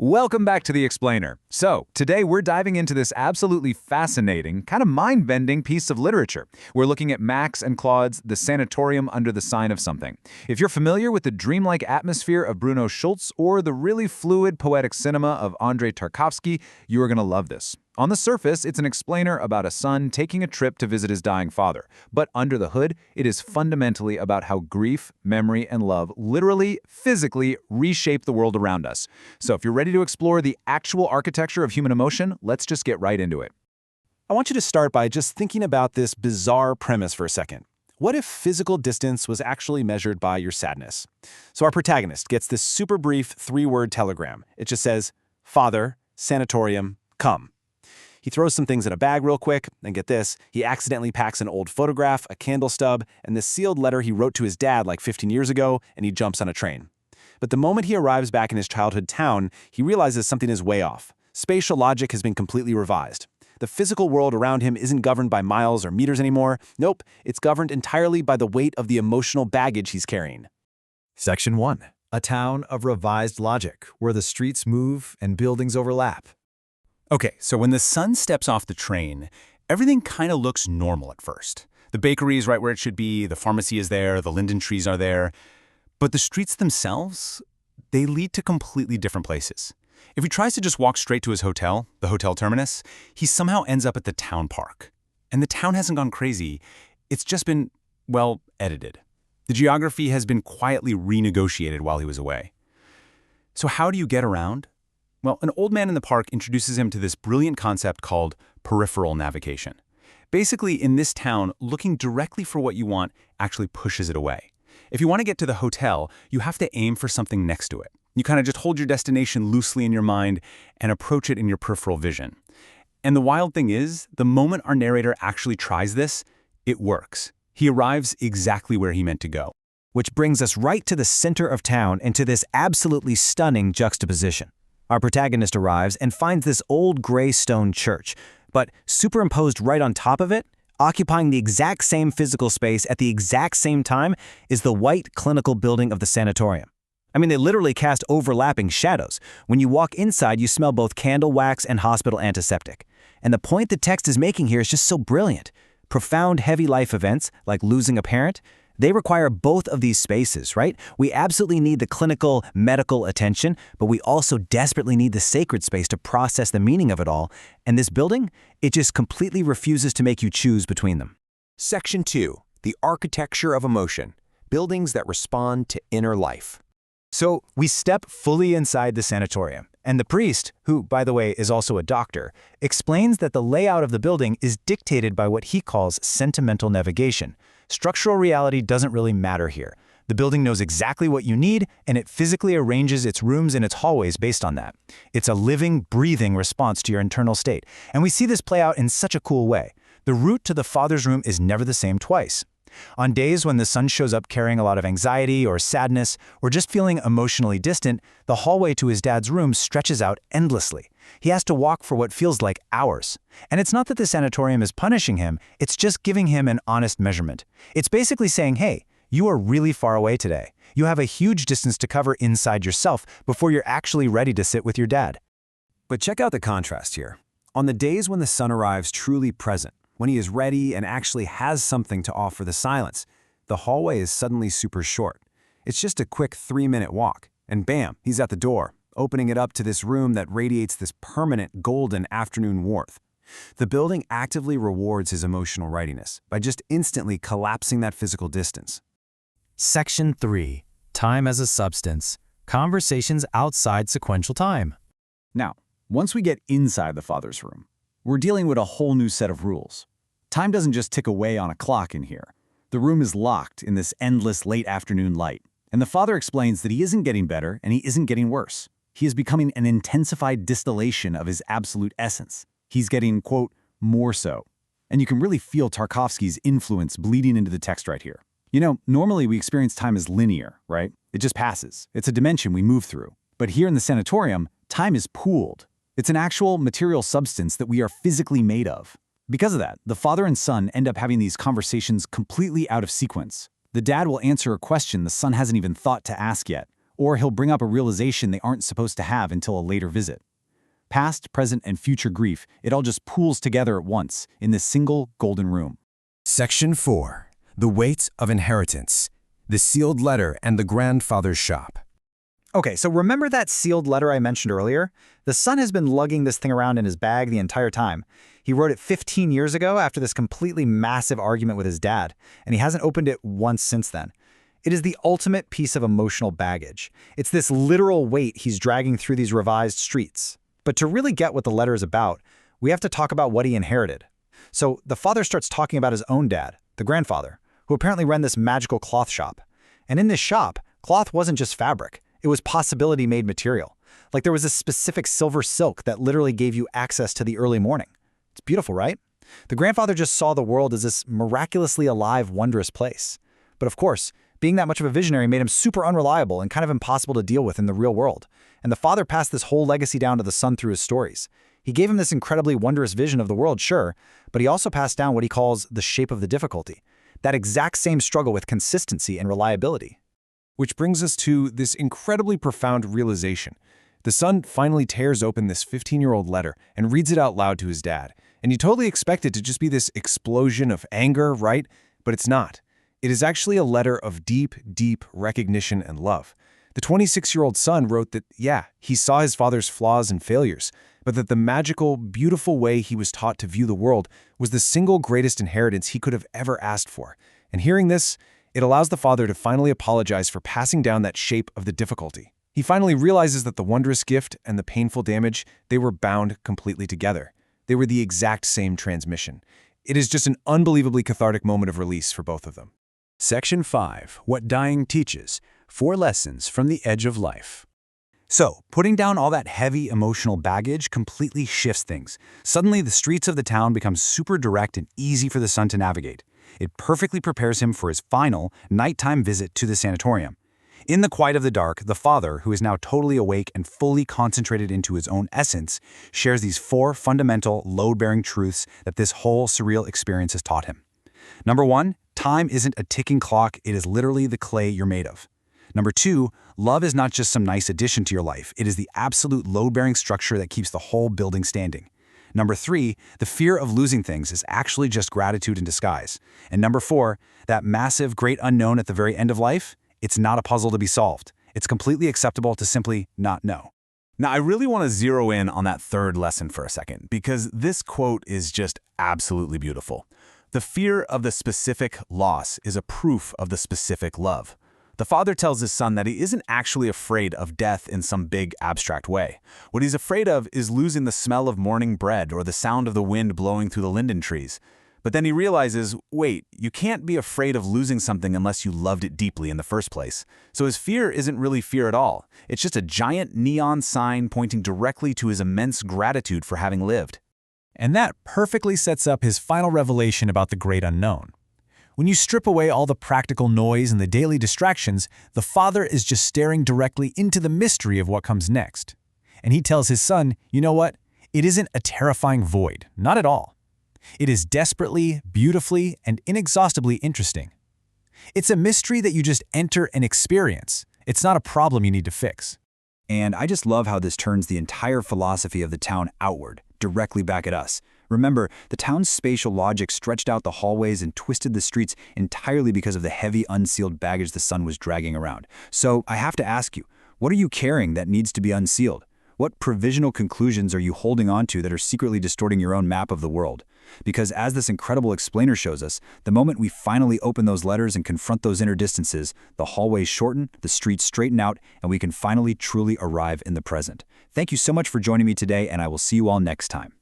Welcome back to The Explainer. So, today we're diving into this absolutely fascinating, kind of mind-bending piece of literature. We're looking at Max and Claude's The Sanatorium Under the Sign of Something. If you're familiar with the dreamlike atmosphere of Bruno Schulz or the really fluid poetic cinema of Andrei Tarkovsky, you are going to love this. On the surface, it's an explainer about a son taking a trip to visit his dying father. But under the hood, it is fundamentally about how grief, memory, and love literally, physically reshape the world around us. So if you're ready to explore the actual architecture of human emotion, let's just get right into it. I want you to start by just thinking about this bizarre premise for a second. What if physical distance was actually measured by your sadness? So our protagonist gets this super brief 3-word telegram. It just says, "Father, sanatorium, come." He throws some things in a bag real quick, and get this, he accidentally packs an old photograph, a candle stub, and this sealed letter he wrote to his dad like 15 years ago, and he jumps on a train. But the moment he arrives back in his childhood town, he realizes something is way off. Spatial logic has been completely revised. The physical world around him isn't governed by miles or meters anymore. Nope, it's governed entirely by the weight of the emotional baggage he's carrying. Section 1. A town of revised logic, where the streets move and buildings overlap. Okay, so when the son steps off the train, everything kind of looks normal at first. The bakery is right where it should be, the pharmacy is there, the linden trees are there. But the streets themselves, they lead to completely different places. If he tries to just walk straight to his hotel, the hotel terminus, he somehow ends up at the town park. And the town hasn't gone crazy, it's just been, well, edited. The geography has been quietly renegotiated while he was away. So how do you get around? Well, an old man in the park introduces him to this brilliant concept called peripheral navigation. Basically, in this town, looking directly for what you want actually pushes it away. If you want to get to the hotel, you have to aim for something next to it. You kind of just hold your destination loosely in your mind and approach it in your peripheral vision. And the wild thing is, the moment our narrator actually tries this, it works. He arrives exactly where he meant to go. Which brings us right to the center of town and to this absolutely stunning juxtaposition. Our protagonist arrives and finds this old gray stone church, but superimposed right on top of it, occupying the exact same physical space at the exact same time, is the white clinical building of the sanatorium. I mean, they literally cast overlapping shadows. When you walk inside, you smell both candle wax and hospital antiseptic. And the point the text is making here is just so brilliant. Profound, heavy life events, like losing a parent, they require both of these spaces, right? We absolutely need the clinical, medical attention, but we also desperately need the sacred space to process the meaning of it all. And this building, it just completely refuses to make you choose between them. Section 2. The architecture of emotion. Buildings that respond to inner life. So we step fully inside the sanatorium, and the priest, who, by the way, is also a doctor, explains that the layout of the building is dictated by what he calls sentimental navigation. Structural reality doesn't really matter here. The building knows exactly what you need, and it physically arranges its rooms and its hallways based on that. It's a living, breathing response to your internal state. And we see this play out in such a cool way. The route to the father's room is never the same twice. On days when the son shows up carrying a lot of anxiety or sadness, or just feeling emotionally distant, the hallway to his dad's room stretches out endlessly. He has to walk for what feels like hours. And it's not that the sanatorium is punishing him, it's just giving him an honest measurement. It's basically saying, hey, you are really far away today. You have a huge distance to cover inside yourself before you're actually ready to sit with your dad. But check out the contrast here. On the days when the son arrives truly present, when he is ready and actually has something to offer the silence, the hallway is suddenly super short. It's just a quick 3-minute walk, and bam, he's at the door, opening it up to this room that radiates this permanent golden afternoon warmth. The building actively rewards his emotional readiness by just instantly collapsing that physical distance. Section 3. Time as a substance. Conversations outside sequential time. Now, once we get inside the father's room, we're dealing with a whole new set of rules. Time doesn't just tick away on a clock in here. The room is locked in this endless late afternoon light. And the father explains that he isn't getting better and he isn't getting worse. He is becoming an intensified distillation of his absolute essence. He's getting, quote, more so. And you can really feel Tarkovsky's influence bleeding into the text right here. You know, normally we experience time as linear, right? It just passes. It's a dimension we move through. But here in the sanatorium, time is pooled. It's an actual material substance that we are physically made of. Because of that, the father and son end up having these conversations completely out of sequence. The dad will answer a question the son hasn't even thought to ask yet, or he'll bring up a realization they aren't supposed to have until a later visit. Past, present, and future grief, it all just pools together at once in this single golden room. Section 4. The Weight of Inheritance. The Sealed Letter and the Grandfather's Shop. Okay, so remember that sealed letter I mentioned earlier? The son has been lugging this thing around in his bag the entire time. He wrote it 15 years ago after this completely massive argument with his dad, and he hasn't opened it once since then. It is the ultimate piece of emotional baggage. It's this literal weight he's dragging through these revised streets. But to really get what the letter is about, we have to talk about what he inherited. So the father starts talking about his own dad, the grandfather, who apparently ran this magical cloth shop. And in this shop, cloth wasn't just fabric. It was possibility-made material. Like there was a specific silver silk that literally gave you access to the early morning. It's beautiful, right? The grandfather just saw the world as this miraculously alive, wondrous place. But of course, being that much of a visionary made him super unreliable and kind of impossible to deal with in the real world. And the father passed this whole legacy down to the son through his stories. He gave him this incredibly wondrous vision of the world, sure, but he also passed down what he calls the shape of the difficulty. That exact same struggle with consistency and reliability. Which brings us to this incredibly profound realization. The son finally tears open this 15-year-old letter and reads it out loud to his dad. And you totally expect it to just be this explosion of anger, right? But it's not. It is actually a letter of deep, deep recognition and love. The 26-year-old son wrote that, yeah, he saw his father's flaws and failures, but that the magical, beautiful way he was taught to view the world was the single greatest inheritance he could have ever asked for. And hearing this, it allows the father to finally apologize for passing down that shape of the difficulty. He finally realizes that the wondrous gift and the painful damage, they were bound completely together. They were the exact same transmission. It is just an unbelievably cathartic moment of release for both of them. Section 5. What Dying Teaches. 4 Lessons from the Edge of Life. So, putting down all that heavy emotional baggage completely shifts things. Suddenly, the streets of the town become super direct and easy for the son to navigate. It perfectly prepares him for his final, nighttime visit to the sanatorium. In the quiet of the dark, the father, who is now totally awake and fully concentrated into his own essence, shares these 4 fundamental, load-bearing truths that this whole surreal experience has taught him. Number 1, time isn't a ticking clock, it is literally the clay you're made of. Number 2, love is not just some nice addition to your life, it is the absolute load-bearing structure that keeps the whole building standing. Number 3, the fear of losing things is actually just gratitude in disguise. And number 4, that massive, great unknown at the very end of life, it's not a puzzle to be solved. It's completely acceptable to simply not know. Now, I really want to zero in on that third lesson for a second, because this quote is just absolutely beautiful. The fear of the specific loss is a proof of the specific love. The father tells his son that he isn't actually afraid of death in some big abstract way. What he's afraid of is losing the smell of morning bread or the sound of the wind blowing through the linden trees. But then he realizes, wait, you can't be afraid of losing something unless you loved it deeply in the first place. So his fear isn't really fear at all. It's just a giant neon sign pointing directly to his immense gratitude for having lived. And that perfectly sets up his final revelation about the great unknown. When you strip away all the practical noise and the daily distractions, the father is just staring directly into the mystery of what comes next. And he tells his son, you know what? It isn't a terrifying void, not at all. It is desperately, beautifully, and inexhaustibly interesting. It's a mystery that you just enter and experience. It's not a problem you need to fix. And I just love how this turns the entire philosophy of the town outward, directly back at us. Remember, the town's spatial logic stretched out the hallways and twisted the streets entirely because of the heavy, unsealed baggage the son was dragging around. So I have to ask you, what are you carrying that needs to be unsealed? What provisional conclusions are you holding on to that are secretly distorting your own map of the world? Because as this incredible explainer shows us, the moment we finally open those letters and confront those inner distances, the hallways shorten, the streets straighten out, and we can finally truly arrive in the present. Thank you so much for joining me today, and I will see you all next time.